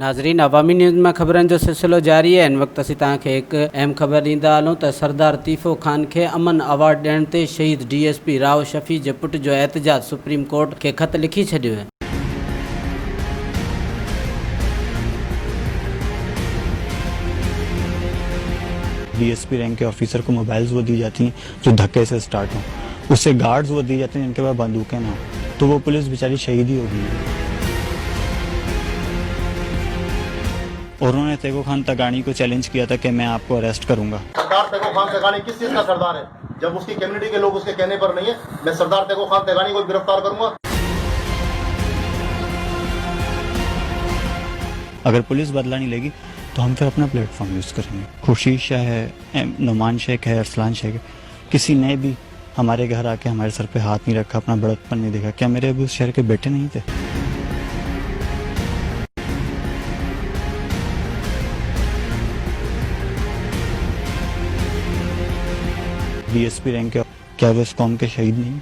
नाज़रीन, अवामी न्यूज़ में ख़बरनि जो सिलसिलो जारी है। इन वक्त असीं तव्हांखे हिकु अहम ख़बर ॾींदा हलूं त सरदार तीफ़ो ख़ान खे अमन अवार्ड ॾियण ते शहीद DSP राव शफ़ी जे पुट जो एहतजाज सुप्रीम कोर्ट खे ख़त लिखी छॾियो है। DSP रैंक के ऑफिसर को मोबाइल्स वो दी जाती हैं जो धक्के से स्टार्ट हों, उससे गार्ड्स वो दी जाते हैं जिनके पास बंदूकें ना हो, तो वो पुलिस बेचारी शहीद ही होगी। और उन्होंने तेगो खान तगानी को चैलेंज किया था कि मैं आपको अरेस्ट करूंगा। सरदार तेगो खान तगानी किस चीज का सरदार है? जब उसकी कम्युनिटी के लोग उसके कहने पर नहीं है, मैं सरदार तेगो खान तगानी को गिरफ्तार करूंगा। अगर पुलिस बदला नहीं लेगी तो हम फिर अपना प्लेटफॉर्म यूज करेंगे। खुर्शीद शाह है, नुमान शेख है, अरसलान शेख है, किसी ने भी हमारे घर आके हमारे सर पे हाथ नहीं रखा, अपना बड़कपन नहीं देखा। क्या मेरे अभी उस शहर के बेटे नहीं थे? DSP रैंक के क्या वो इस कौम के शहीद नहीं?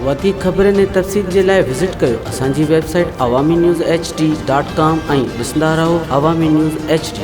वधीक ख़बरनि ऐं तफ़सील जे लाइ विज़िट कयो असांजी वेबसाइट awamiNewsHD.com ऐं ॾिसंदा रहो अवामी न्यूज़ HD।